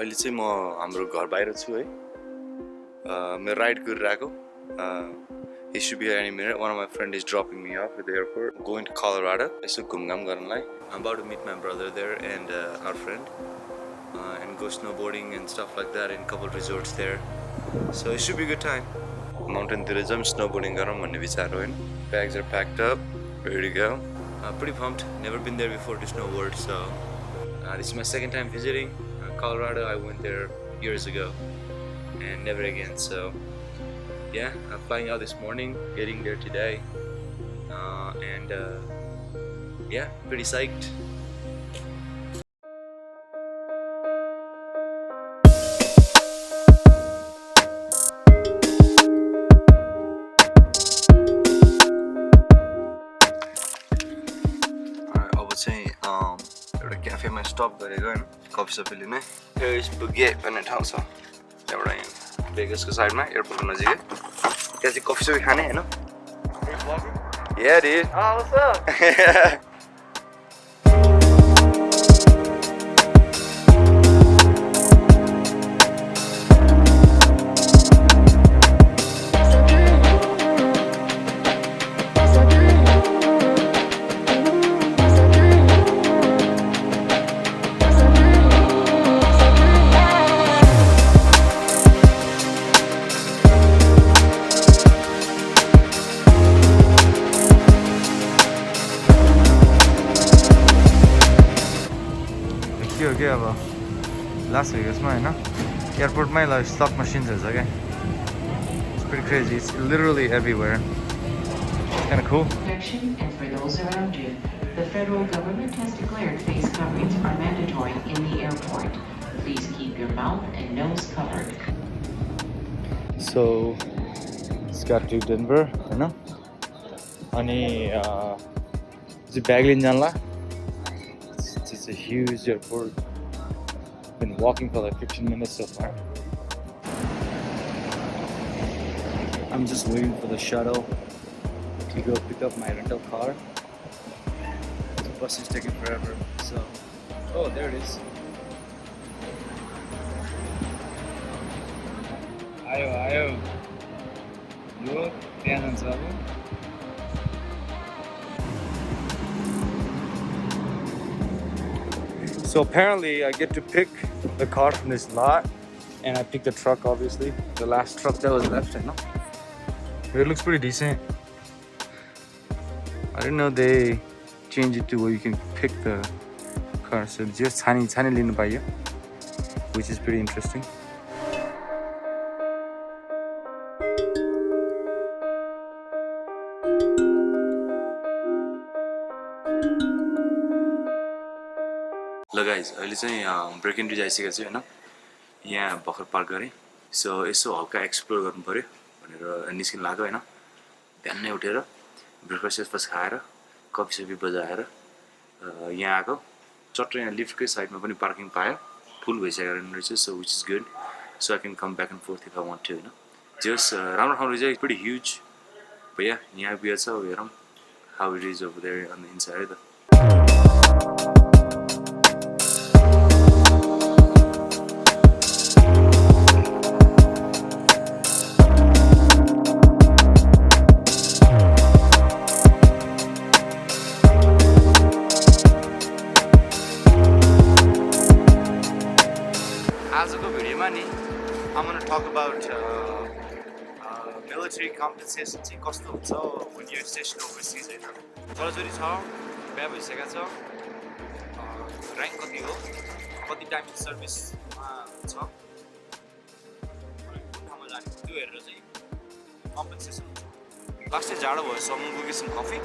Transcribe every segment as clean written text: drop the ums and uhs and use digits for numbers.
अहिले चाहिँ म हाम्रो घर बाहिर छु है मेरो राइड गरिरहेको he should be here any minute. One of my friends is dropping me off at the airport. Going to Colorado. यसो घुमघाम गर्नलाई. I'm about to meet my brother there and our friend and go snowboarding and stuff like that in a couple resorts there. So it should be a good time. Mountain तिर जाऊँ snowboarding गरौँ भन्ने विचार हो हैन. Bags are packed up, ready to go. Pretty pumped. Never been there before to snowboard, so this is my second time visiting Colorado. I went there years ago and never again. So yeah, I'm flying out this morning, getting there today, and yeah, pretty psyched. अब चाहिँ एउटा क्याफेमा स्टप गरेको हैन coffee Safi लिने hairs बुगेट भन्ने ठाउँ छ एउटा यहाँ भेगसको साइडमा एयरपोर्टको नजिकै त्यहाँ चाहिँ कफी सफी खाने हैन Yeah dude. Oh, what's up? के अब लास भेगसमा हैन एयरपोर्टमै ल स्लट मसिन्सहरु छ क्या It's pretty crazy. It's literally everywhere. It's kind of cool. And for those around you, the federal government has declared face coverings are mandatory in the airport. Please keep your mouth and nose covered. So it's got to Denver, you know. अनि चाहिँ bag लिन जानला. It's a huge airport. Been walking for like 15 minutes so far. I'm just waiting for the shuttle to go pick up my rental car. The bus is taking forever, so oh, there it is. Ayo. Yo, त्यहाँ जान्छ अब. So apparently I get to pick the car from this lot, and I picked the truck, obviously, the last truck that was left, I know. But it looks pretty decent. I didn't know they changed it to where you can pick the car, so just tiny linu payo, which is pretty interesting. ल guys अहिले चाहिँ break entry आइसकेको छु हैन यहाँ भर्खर park गरेँ सो यसो हल्का explore गर्नु पर्यो भनेर निस्किन लाग्यो हैन बिहानै उठेर ब्रेकफास्ट खाएर कफी सफी बजाएर यहाँ आएको चट्ट यहाँ लिफ्टकै साइडमा पनि पार्किङ पायो फुल भइसकेको रहेछ so which is good so I can come back and forth if I want to हैन जस राम्रो ठाउँ रहेछ प्रिटी ह्युज भैया यहाँ बियर छ हेरौँ how it is over there on the inside the आजको भिडियोमा नि I'm going to talk about military compensation चाहिँ कस्तो हुन्छ when you're stationed overseas हैन छोराछोरी छ बिहा भइसकेको छ र्याङ्क कति हो कति टाइम सर्भिसमा छ कुन ठाउँमा जाने त्यो हेरेर चाहिँ कम्पेन्सेसन हुन्छ लास्टै जाडो भयो सम बुकेसन coffee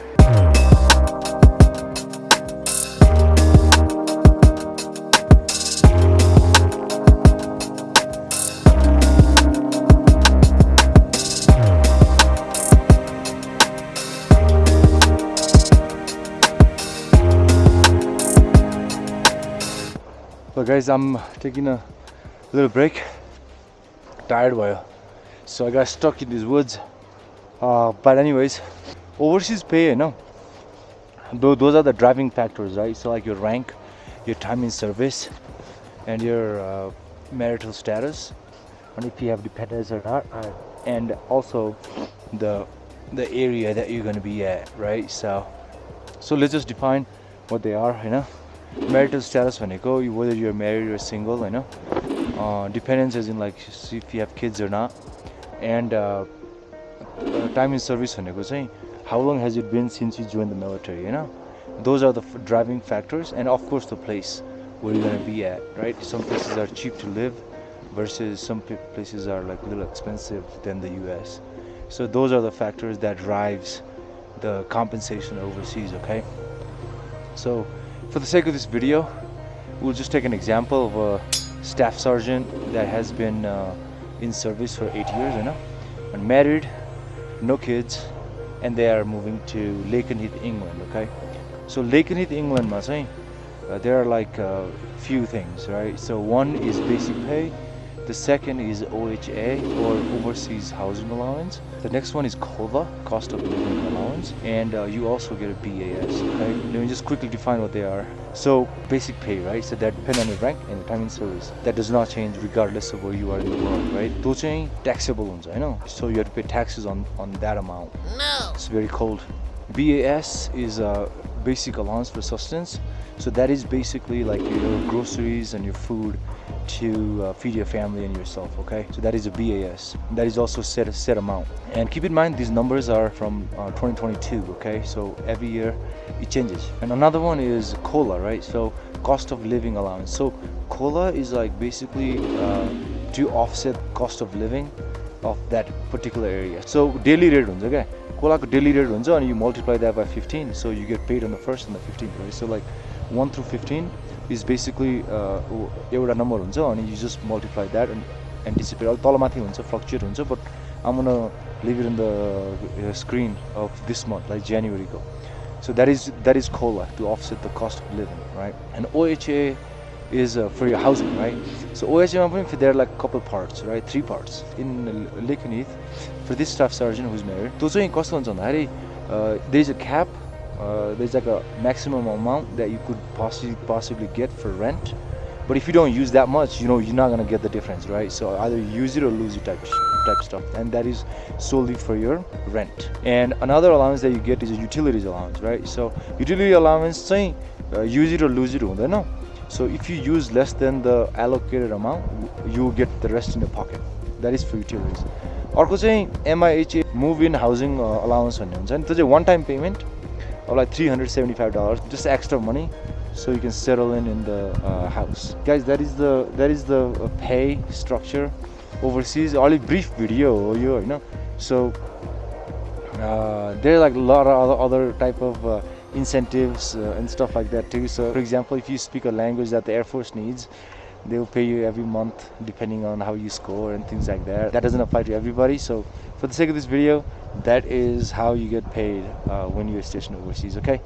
So guys, I'm taking a little break. Tired boy. So I got stuck in these woods. But anyways, overseas pay, you know. Those are the driving factors, right? So like your rank, your time in service, and your marital status, and if you have dependents or not, and also the area that you're going to be at, right? So let's just define what they are, you know. Marital status भनेको whether you're married or single, you know. Dependence as in like if you have kids or not, and time in service भनेको चाहिँ how long has it been since you joined the military, you know. Those are the driving factors, and of course the place where you're gonna be at, right? Some places are cheap to live versus some places are like a little expensive than the US. So those are the factors that drives the compensation overseas, okay? So for the sake of this video, we'll just take an example of a staff sergeant that has been in service for 8 years, you know, and married, no kids, and they are moving to Lakenheath, England, okay? So Lakenheath, England, there are like a few things, right? So one is basic pay, the second is OHA or overseas housing allowance. The next one is COLA, cost of living allowance, and you also get a BAS, okay? Let me just quickly define what they are. So basic pay, right? So that depends on your rank and your time in service. That does not change regardless of where you are in the world, right? Those are taxable, I know. So you have to pay taxes on that amount. No. It's very cold. BAS is a basic allowance for sustenance. So that is basically like your groceries and your food to feed your family and yourself, okay? So that is a BAS. That is also a set amount. And keep in mind, these numbers are from 2022, okay? So every year it changes. And another one is COLA, right? So cost of living allowance. So COLA is like basically to offset cost of living of that particular area. So daily rate, okay? COLA daily rate, and you multiply that by 15, so you get paid on the 1st and the 15th, right? So like 1 through 15 is basically एउटा number हुन्छ, and you just multiply that and anticipate. तलमाथि हुन्छ, fluctuate हुन्छ, but I'm gonna leave it in the screen of this month, like January go. So that is COLA to offset the cost of living, right? And OHA is for your housing, right? So OHA there are like a couple parts, right? 3 parts. In Lakenheath, for this staff sergeant who's married, there's a cap. There's like a maximum amount that you could possibly get for rent, but if you don't use that much, you know, you're not gonna get the difference, right? So either use it or lose it type stuff, and that is solely for your rent. And another allowance that you get is a utilities allowance, right? So utility allowance, use it or lose it, no? So if you use less than the allocated amount, you get the rest in your pocket. That is for utilities. अर्को चाहिँ MIHA move-in housing allowance भन्ने हुन्छ नि, त्यो चाहिँ one time payment of like $375, just extra money, so you can settle in the house. Guys, that is the pay structure overseas. Only brief video, you know. So there are like a lot of other type of incentives and stuff like that too. So for example, if you speak a language that the Air Force needs, they will pay you every month depending on how you score and things like that. That doesn't apply to everybody. So for the sake of this video, that is how you get paid when you're stationed overseas, okay?